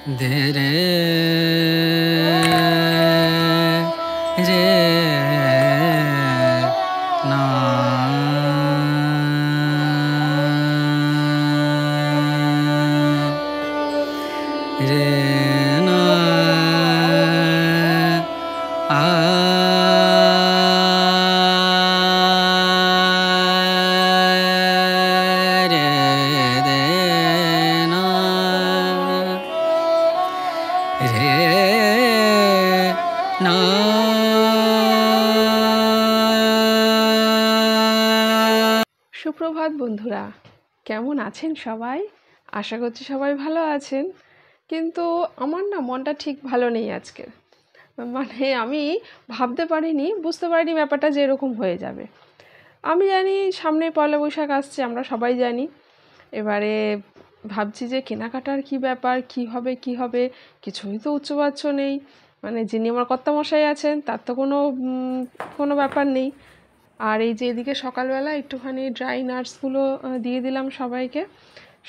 ধে রে রে না রে না আ রে দে না রে না সুপ্রভাত বন্ধুরা, কেমন আছেন সবাই? আশা করছি সবাই ভালো আছেন। কিন্তু আমার না মনটা ঠিক ভালো নেই আজকে। মানে আমি ভাবতে পারিনি, বুঝতে পারিনি ব্যাপারটা যে এরকম হয়ে যাবে। আমি জানি সামনে পয়লা বৈশাখ আসছে, আমরা সবাই জানি। এবারে ভাবছি যে কেনাকাটার কি ব্যাপার, কি হবে কিছুই তো উচ্চবাচ্য নেই। মানে যিনি আমার কর্তামশাই আছেন তার তো কোনো ব্যাপার নেই। আর এই যে এদিকে সকালবেলা একটুখানি ড্রাই নাটসগুলো দিয়ে দিলাম সবাইকে।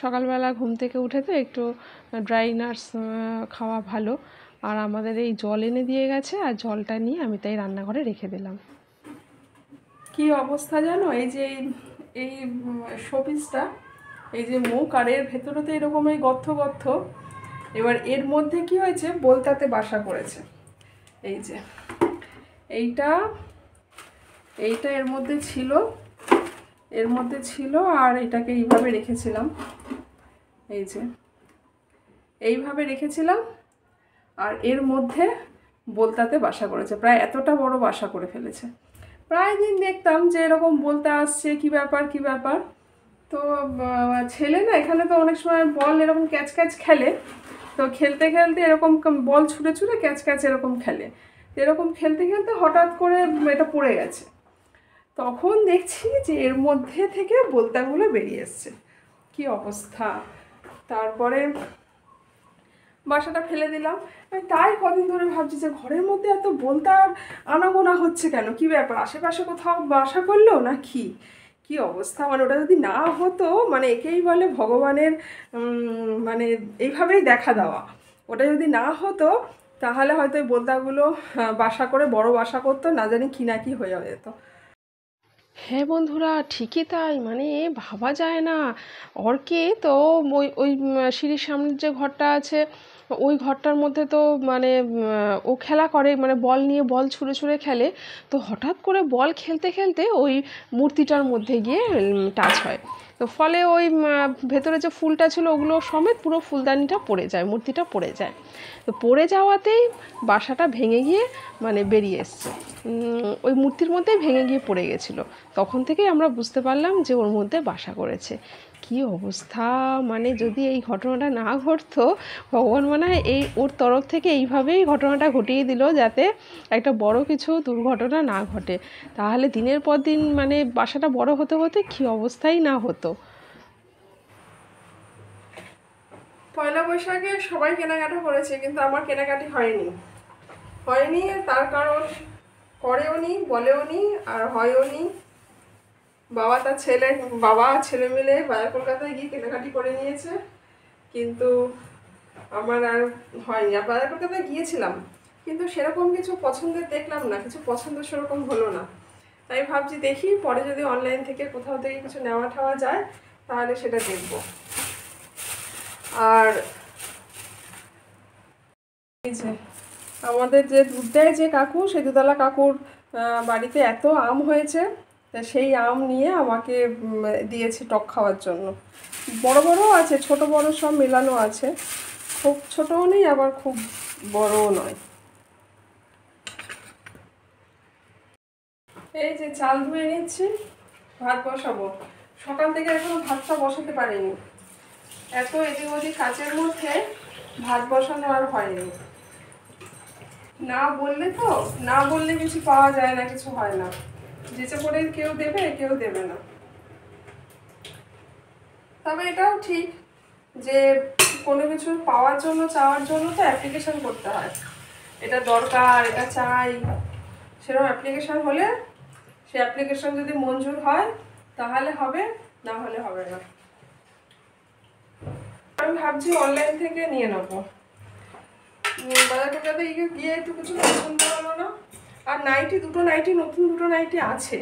সকালবেলা ঘুম থেকে উঠে তো একটু ড্রাই নাটস খাওয়া ভালো। আর আমাদের এই জল এনে দিয়ে গেছে, আর জলটা নিয়ে আমি তাই রান্নাঘরে রেখে দিলাম। কি অবস্থা জানো, এই যে এই শোপিসটা, এই যে মুখ আর এর ভেতরে তো এরকম এই গর্ত গর্ত। এবার এর মধ্যে কি হয়েছে, বোলতাতে বাসা করেছে। এই যে এইটা এইটা এর মধ্যে ছিল আর এটাকে এইভাবে রেখেছিলাম। এই যে এইভাবে রেখেছিলাম আর এর মধ্যে বোলতাতে বাসা করেছে, প্রায় এতটা বড় বাসা করে ফেলেছে। প্রায় দিন দেখতাম যে এরকম বলতে আসছে, কি ব্যাপার। তো ছেলে না এখানে তো অনেক সময় বল এরকম ক্যাচ ক্যাচ খেলে, তো খেলতে খেলতে এরকম বল ছুঁড়ে ছুঁড়ে ক্যাচ ক্যাচ এরকম খেলে। এরকম খেলতে খেলতে হঠাৎ করে এটা পড়ে গেছে। তখন দেখছি যে এর মধ্যে থেকে বোলতাগুলো বেরিয়ে এসছে। কি অবস্থা! তারপরে বাসাটা ফেলে দিলাম। তাই কদিন ধরে ভাবছি যে ঘরের মধ্যে এত বোলতা আনাগোনা হচ্ছে কেন, কি ব্যাপার? আশেপাশে কোথাও বাসা করলো না কি অবস্থা! মানে ওটা যদি না হতো, মানে একেই বলে ভগবানের মানে এইভাবেই দেখা দেওয়া। ওটা যদি না হতো তাহলে হয়তো এই বোলতাগুলো বাসা করে বড় বাসা করতো, না জানি কি না কি হয়ে যেত। হ্যাঁ বন্ধুরা, ঠিকই তাই। মানে ভাবা যায় না। অর্কে তো ওই সিঁড়ির সামনের যে ঘরটা আছে, ওই ঘরটার মধ্যে তো মানে ও খেলা করে, মানে বল নিয়ে বল ছুঁড়ে ছুঁড়ে খেলে। তো হঠাৎ করে বল খেলতে খেলতে ওই মূর্তিটার মধ্যে গিয়ে টাচ হয়। তো ফলে ওই ভেতরে যে ফুলটা ছিল ওগুলো সমেত পুরো ফুলদানিটা পড়ে যায়, মূর্তিটা পড়ে যায়। তো পড়ে যাওয়াতেই বাসাটা ভেঙে গিয়ে মানে বেরিয়ে এসছে। ওই মূর্তির মধ্যেই ভেঙে গিয়ে পড়ে গেছিলো। তখন থেকেই আমরা বুঝতে পারলাম যে ওর মধ্যে বাসা করেছে। কি অবস্থা! মানে যদি এই ঘটনাটা না ঘটতো, ভগবান মনে হয় ওর তরফ থেকে এইভাবেই ঘটনাটা ঘটিয়ে দিল, যাতে একটা বড় কিছু দুর্ঘটনা না ঘটে। তাহলে দিনের পর দিন মানে বাসাটা বড় হতে হতে কী অবস্থাই না হতো। পয়লা বৈশাখে সবাই কেনাকাটা করেছে, কিন্তু আমার কেনাকাটি হয়নি। তার কারণ করেও নি, বলেও নি, আর হয়ও নি। বাবা আর ছেলে মিলে বাজার কলকাতায় গিয়ে কেনাকাটি করে নিয়েছে, কিন্তু আমার আর হয়নি। আর বাজার কলকাতায় গিয়েছিলাম, কিন্তু সেরকম কিছু পছন্দের দেখলাম না, কিছু পছন্দ সেরকম হলো না। তাই ভাবছি দেখি পরে যদি অনলাইন থেকে কোথাও থেকে কিছু নেওয়া ঠাওয়া যায় তাহলে সেটা দেখব। আর এই যে আমাদের যে দুধ দেয় যে কাকু, সেই দুধওয়ালা কাকুর বাড়িতে এত আম হয়েছে, তা সেই আম নিয়ে আমাকে দিয়েছে টক খাওয়ার জন্য। বড় বড়ও আছে, ছোট বড় সব মেলানো আছে। খুব ছোটও নেই, আবার খুব বড়ও নয়। এই যে চাল ধুয়ে নিচ্ছি, ভাত বসাবো। সকাল থেকে এখনো ভাতটা বসাতে পারিনি, এত এদিক ওদিক কাজের মধ্যে ভাত বসানো আর হয়নি। না বললে কিছু পাওয়া যায় না, কিছু হয় না। যেচে করে কেউ দেবে, কেউ দেবে না। তবে এটাও ঠিক যে কোনো কিছু পাওয়ার জন্য, চাওয়ার জন্য তো অ্যাপ্লিকেশন করতে হয়। এটা দরকার, এটা চাই, সেরকম অ্যাপ্লিকেশন হলে সে অ্যাপ্লিকেশন যদি মঞ্জুর হয় তাহলে হবে, না হলে হবে না। আমি ভাবছি অনলাইন থেকে নিয়ে নেবো। বাজার কলকাতাতে গিয়ে একটু কিছু পছন্দ হলো না। আর নাইটি, দুটো নাইটি, নতুন দুটো নাইটি আছে,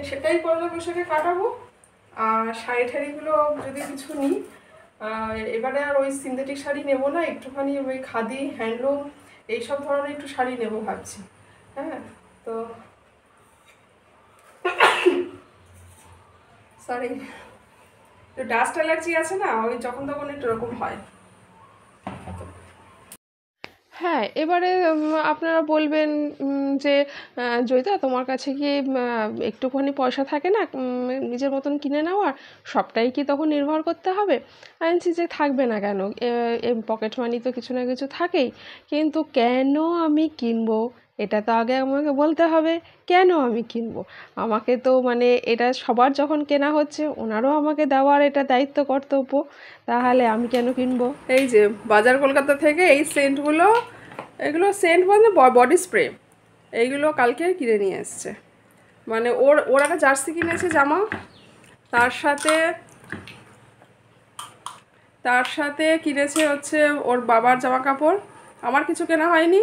সেটাই পয়লা বৈশাখে কাটাবো। আর শাড়ি ঠাড়িগুলো যদি কিছু নিই, এবারে আর ওই সিনথেটিক শাড়ি নেবো না, একটুখানি ওই খাদি হ্যান্ডলুম এইসব ধরনের একটু শাড়ি নেবো ভাবছি। হ্যাঁ, তো সরি, তো ডাস্ট অ্যালার্জি আছে না, ওই যখন তখন একটু এরকম হয়। হ্যাঁ, এবারে আপনারা বলবেন যে জয়িতা তোমার কাছে কি একটুখানি পয়সা থাকে না নিজের মতন কিনে নেওয়ার, সবটাই কি তখন নির্ভর করতে হবে? আমি বলছি যে থাকবে না কেন, পকেট মানি তো কিছু না কিছু থাকেই, কিন্তু কেন আমি কিনবো এটা তো আগে আমাকে বলতে হবে। কেন আমি কিনবো? আমাকে তো মানে এটা সবার যখন কেনা হচ্ছে, ওনারও আমাকে দেওয়ার এটা দায়িত্ব কর্তব্য, তাহলে আমি কেন কিনবো? এই যে বাজার কলকাতা থেকে এই সেন্টগুলো, এগুলো সেন্ট মানে বডি স্প্রে, এইগুলো কালকে কিনে নিয়ে এসছে। মানে ওর একটা জার্সি কিনেছে জামা, তার সাথে কিনেছে হচ্ছে ওর বাবার জামা কাপড়, আমার কিছু কেনা হয়নি।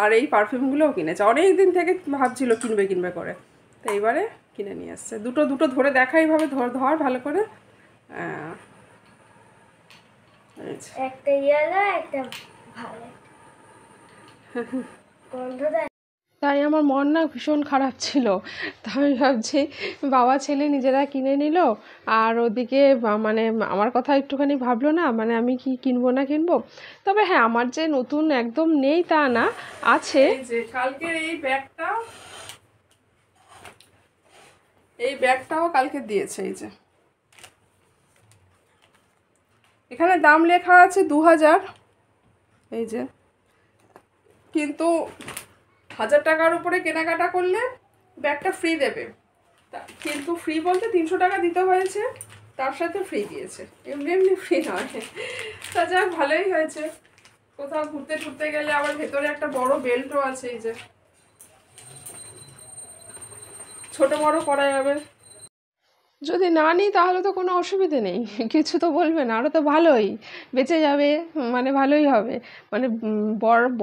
আর এই পারফিউমগুলোও কিনেছে, অনেক দিন থেকে ভাবছিল কিনবে করে, তো এইবারে কিনে নিয়ে এসছে। দুটো ধরে দেখা, এইভাবে ধর ভালো করে। একটা ইয়েলো, একটা ভালো। তাই আমার মন না ভীষণ খারাপ ছিল। তা আমি ভাবছি বাবা ছেলে নিজেরা কিনে নিল, আর ওদিকে মানে আমার কথা একটুখানি ভাবলো না, মানে আমি কি কিনবো না কিনবো। তবে হ্যাঁ, আমার যে নতুন একদম নেই তা না, আছে। যে কালকের এই ব্যাগটাও কালকে দিয়েছে। এই যে এখানে দাম লেখা আছে 2000, এই যে, কিন্তু 1000 টাকার উপরে কেনাকাটা করলে ব্যাগটা ফ্রি দেবে। কিন্তু ফ্রি বলতে 300 টাকা দিতে হয়েছে, তার সাথে ফ্রি দিয়েছে, এমনি ফ্রি নয়। তা যাক, ভালোই হয়েছে। কোথাও ঘুরতে গেলে আবার ভেতরে একটা বড় বেল্টও আছে, এই যে, ছোট বড় করা যাবে। যদি না নিই তাহলে তো কোনো অসুবিধে নেই, কিছু তো বলবে না, আরও তো ভালোই বেঁচে যাবে, মানে ভালোই হবে। মানে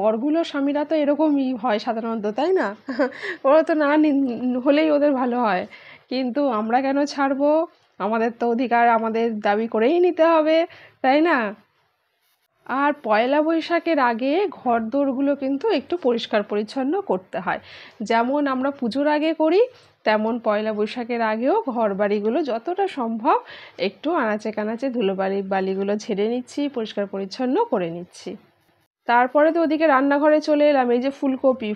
বরগুলো স্বামীরা তো এরকমই হয় সাধারণত, তাই না? ওরা তো না হলেই ওদের ভালো হয়, কিন্তু আমরা কেন ছাড়বো? আমাদের তো অধিকার, আমাদের দাবি করেই নিতে হবে, তাই না? আর পয়লা বৈশাখের আগে ঘরদোরগুলো কিন্তু একটু পরিষ্কার পরিচ্ছন্ন করতে হয়। যেমন আমরা পুজোর আগে করি, তেমন পয়লা বৈশাখের আগেও ঘর বাড়িগুলো যতটা সম্ভব একটু আনাচে কানাচে বালিগুলো ঝেড়ে নিচ্ছি, পরিষ্কার পরিচ্ছন্ন করে নিচ্ছি। তারপরে তো ওদিকে রান্নাঘরে চলে এলাম। এই যে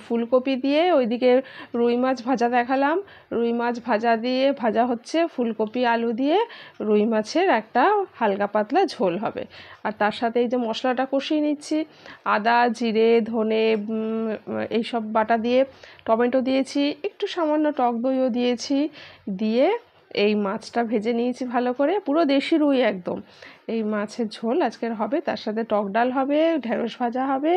ফুলকপি দিয়ে ওইদিকে রুই মাছ ভাজা দেখালাম, রুই মাছ ভাজা হচ্ছে, ফুলকপি আলু দিয়ে রুই মাছের একটা হালকা পাতলা ঝোল হবে। আর তার সাথে এই যে মশলাটা কষিয়ে নিচ্ছি, আদা জিরে ধনে এইসব বাটা দিয়ে, টমেটো দিয়েছি, একটু সামান্য টক দইও দিয়েছি, দিয়ে এই মাছটা ভেজে নিয়েছি ভালো করে, পুরো দেশি রুই একদম। এই মাছের ঝোল আজকের হবে, তার সাথে টক ডাল হবে, ঢেঁড়স ভাজা হবে,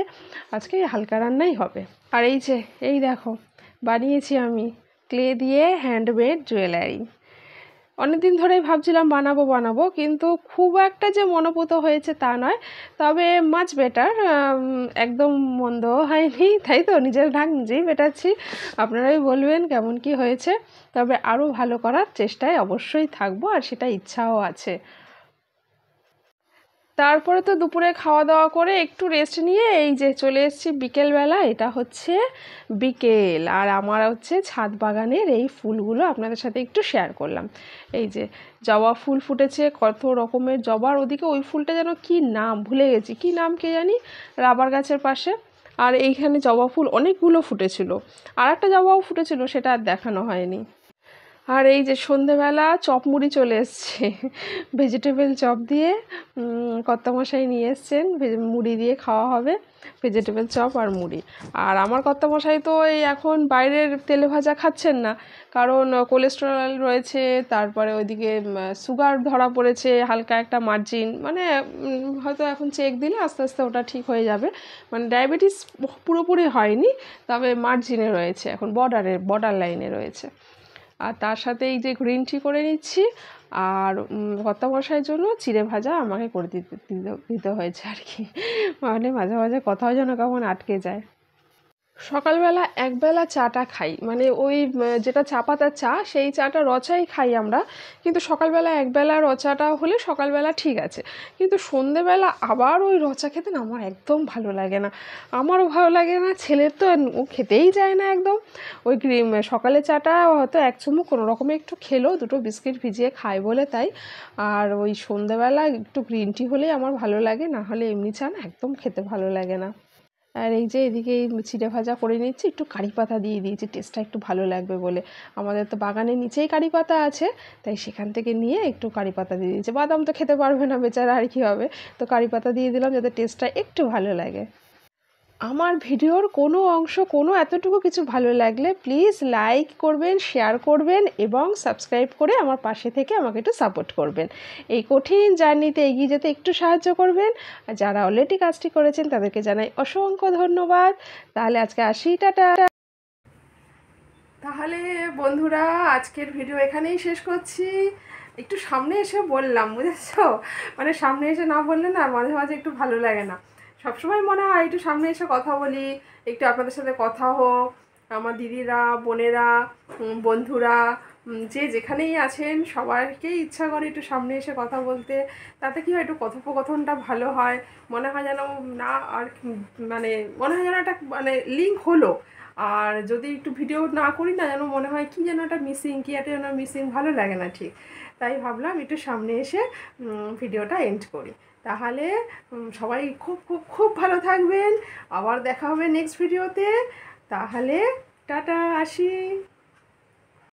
আজকে হালকা রান্নাই হবে। আর এই যে এই দেখো বানিয়েছি আমি ক্লে দিয়ে হ্যান্ডমেড জুয়েলারি। অনেকদিন ধরেই ভাবছিলাম বানাবো, কিন্তু খুব একটা যে মনোপুত হয়েছে তা নয়, তবে মাচ বেটার, একদম মন্দ হয়নি, তাই তো? নিজের ঢাক নিজেই বেটাচ্ছি, আপনারাই বলবেন কেমন কি হয়েছে। তবে আরও ভালো করার চেষ্টায় অবশ্যই থাকবো, আর সেটা ইচ্ছাও আছে। তারপরে তো দুপুরে খাওয়া দাওয়া করে একটু রেস্ট নিয়ে এই যে চলে এসেছি বিকেলবেলা। এটা হচ্ছে বিকেল, আর আমার হচ্ছে ছাদ বাগানের এই ফুলগুলো আপনাদের সাথে একটু শেয়ার করলাম। এই যে জবা ফুল ফুটেছে, কত রকমের জবার, ওদিকে ওই ফুলটা যেন কি নাম ভুলে গেছি, কি নাম কে জানি, রাবার গাছের পাশে। আর এইখানে জবা ফুল অনেকগুলো ফুটেছিল, আর একটা জবাও ফুটেছিল, সেটা আর দেখানো হয়নি। আর এই যে সন্ধেবেলা চপ মুড়ি চলে এসছে, ভেজিটেবল চপ দিয়ে কর্তামশাই নিয়ে এসছেন, মুড়ি দিয়ে খাওয়া হবে, ভেজিটেবল চপ আর মুড়ি। আর আমার কর্তামশাই তো এই এখন বাইরের তেলে ভাজা খাচ্ছেন না, কারণ কোলেস্টেরল রয়েছে, তারপরে ওইদিকে সুগার ধরা পড়েছে, হালকা একটা মার্জিন, মানে হয়তো এখন চেক দিলে আস্তে আস্তে ওটা ঠিক হয়ে যাবে। মানে ডায়াবেটিস পুরোপুরি হয়নি, তবে মার্জিনে রয়েছে, এখন বর্ডার লাইনে রয়েছে। আর তার সাথে এই যে গ্রিন টি করে নিচ্ছি, আর কর্তামশাইয়ের জন্য চিড়ে ভাজা আমাকে করে দিতে হয়েছে আর কি। মানে মাঝে মাঝে কথাও যেন কেমন আটকে যায়। সকালবেলা একবেলা চাটা খাই, মানে ওই যেটা চা পাতার চা, সেই চাটা রচাই খাই আমরা। কিন্তু সকালবেলা একবেলা রচাটা হলে সকালবেলা ঠিক আছে, কিন্তু সন্ধেবেলা আবার ওই রচা খেতে না আমার একদম ভালো লাগে না। আমারও ভালো লাগে না, ছেলের তো ও খেতেই যায় না একদম। ওই সকালে চাটা হয়তো এক চুমুক কোনো রকমে একটু খেলো, দুটো বিস্কিট ভিজিয়ে খায় বলে তাই। আর ওই সন্ধেবেলা একটু গ্রিন টি হলেই আমার ভালো লাগে, না হলে এমনি চা না একদম খেতে ভালো লাগে না। আর এই যে এদিকে এই চিড়ে ভাজা করে নিচ্ছি, একটু কারি পাতা দিয়ে দিয়েছি টেস্টটা একটু ভালো লাগবে বলে। আমাদের তো বাগানের নিচেই কারি পাতা আছে, তাই সেখান থেকে নিয়ে একটু কারি পাতা দিয়ে দিয়েছি। বাদাম তো খেতে পারবে না বেচারা, আর কী হবে, তো কারি পাতা দিয়ে দিলাম যাতে টেস্টটা একটু ভালো লাগে। আমার ভিডিওর কোনো অংশ কোনো এতটুকু কিছু ভালো লাগলে প্লিজ লাইক করবেন, শেয়ার করবেন এবং সাবস্ক্রাইব করে আমার পাশে থেকে আমাকে একটু সাপোর্ট করবেন। এই কঠিন জার্নিতে এগিয়ে যেতে একটু সাহায্য করবেন। আর যারা অলরেডি কাজটি করেছেন তাদেরকে জানাই অসংখ্য ধন্যবাদ। তাহলে আজকে আসি, টাটা। তাহলে বন্ধুরা আজকের ভিডিও এখানেই শেষ করছি। একটু সামনে এসে বললাম, বুঝেছো, মানে সামনে এসে না বললে না মাঝে মাঝে একটু ভালো লাগে না। সবসময় মনে হয় একটু সামনে এসে কথা বলি, একটু আপনাদের সাথে কথা হোক, আমার দিদিরা, বোনেরা, বন্ধুরা, যে যেখানেই আছেন সবাইকেই ইচ্ছা করে একটু সামনে এসে কথা বলতে। তাতে কি হয়, একটু কথোপকথনটা ভালো হয়, মনে হয় যেন না আর মানে মনে হয় যেন একটা মানে লিঙ্ক হলো। আর যদি একটু ভিডিও না করি না, যেন মনে হয় কি যেন একটা মিসিং, কি একটা যেন মিসিং, ভালো লাগে না ঠিক। তাই ভাবলাম একটু সামনে এসে ভিডিওটা এন্ড করি। তাহলে সবাই খুব খুব খুব ভালো থাকবেন। আবার দেখা হবে নেক্সট ভিডিওতে। তাহলে টাটা, আসি।